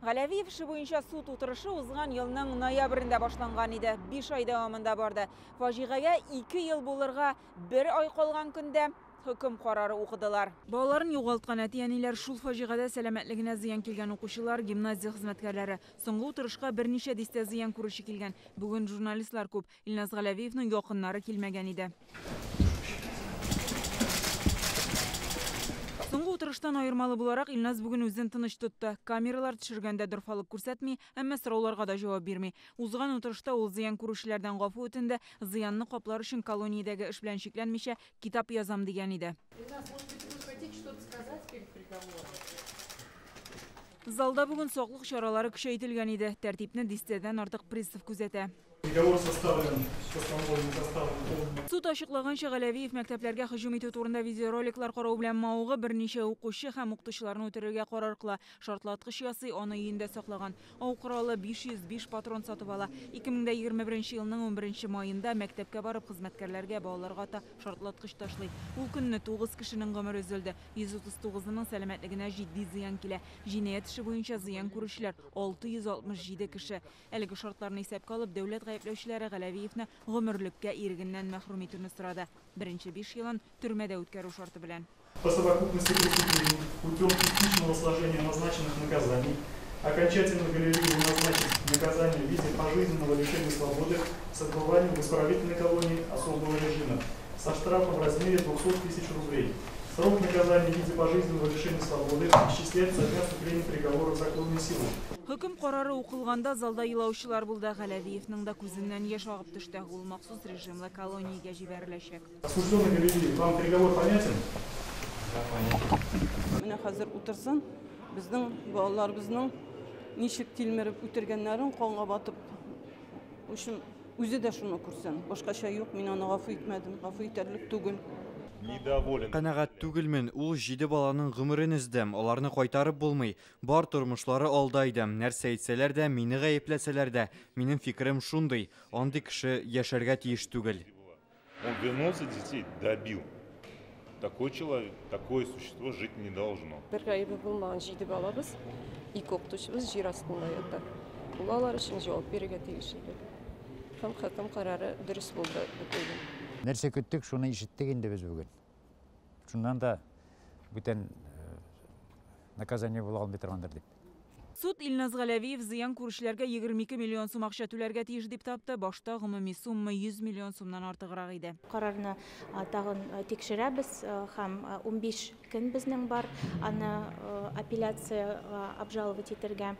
Галявиев іші бойынша суд отырышы узған елның ноябрында башланған еді. 5 ай давамында барды. Фажиғаға 2 ел болырға 1 ай қалған күнде хөкім қарары оқыдылар. Балаларын жоғалтқан әти-әнилер, шул фажиғада сәламәтлігіне зиян келген оқушылар, гимназия хезмәткәрләре. Соңғы отырышқа берничә дистә зиян күрүче килгән. Бүген журналистлар күп. Илназ Галявиевның якыннары килмәгән иде. Соңғы отырыштан айырмалы буларак Илназ бүген үзен тыныч тотты. Камералар төшергәндә дөрфалык күрсәтми, әмма сорауларга да җавап бирми. Узган отырышта ул зыян күрүчеләрдән гафу үтенде, зыянны каплар өчен колониядәге эш белән шикләнмичә китап язам дигән иде. Залда бүген саклык чаралары көчәйтелгән иде. Тәртипне дистәдән артык пристав күзәтә. Приговор составлен, Суд ачыклаганча Галявиев мәктәпләргә һөҗүм итү турында видеороликлар карау белән мавыгы берничә укучы һәм укытучыларны үтерергә карар кыла. Шартлаткыч ясый, аны өендә саклаган. Ау коралы 505 патрон сатып ала. 2021 елның 11 маенда мәктәпкә барып хезмәткәрләргә, балаларга та шартлаткыч ташлый. Ул көнне 9 кешенең гомере өзелде. 139-ның сәламәтлегенә җитди зыян килә. Җинаять эше буенча зыян күрүчеләр 667 кеше. Әлеге шартларны исәпкә алып, дәүләт гаепләүчеләре Галявиевне гомерлеккә ирегеннән мәхрүм итүне сорады. Беренче 5 елын төрмәдә үткәрү шарты белән. По совокупности преступлений путем частичного сложения назначенных наказаний окончательно Галявиеву назначить наказание в виде пожизненного лишения свободы с отбыванием в исправительной колонии особого режима со штрафом в размере 200 000 рублей. Срок наказания в виде пожизненного лишения свободы исчисляется со дня вступления приговора в законную силу. Хөкем карары укылганда залда елаучылар булды. Галявиевның да күзеннән яшь агып төште. Ул махсус режимлы колониягә җибәреләчәк. Осужденный Галявиев, вам приговор понятен? Менә хәзер утырсын, безнең балаларыбызның ничек тилмереп үтергәннәрен канга батып, өчен үзе дә шуны күрсен. Башкача юк, мин аны гафу итмәдем, гафу итәрлек түгел. Канагат түгелмен, ул 7 баланың гомерен издем, аларны кайтарып булмый. Бар тормышлары алда идем. Нәрсә әйтсәләр дә, мине гаепләсәләр дә, минем фикерем шундый. Андый кеше яшәргә тиеш түгел. Он 12 детей добил. Такой человек, такое существо жить не должно. Bir gaybı bulmayan 7 balabız, ilk okutuşumuz jir astında yatdı. Bunlar için cevap berige tiyişiydi. Hem hakem kararı dürüst buldu. Нәрсе көттік, шуны ишеттік енді біз бүгін. Шундан да бүтән наказание бола алмай тұрғандар деп. Суд Илназ Галявиев зыян күрүчеләргә 22 миллион сум акча түләргә тиеш дип тапты. Башта гомуми сумма 100 миллион сумнан артыграк иде. Карарны тагын тикшерәбез һәм 15 көн безнең бар аны апелляция обжаловать итәргә.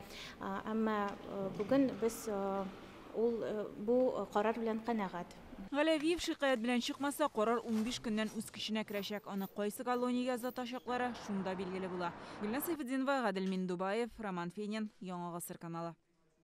Әмма бүген без бу карар белән канәгать. Галявиев шикаят белән чыкмаса, карар 15 көннән үз көченә керәчәк. Аны кайсы колониягә озатачаклары шунда билгеле була. Гөлназ Сайфетдинова, Гадел Миндубаев, Роман Фенин, Яңа Гасыр каналы.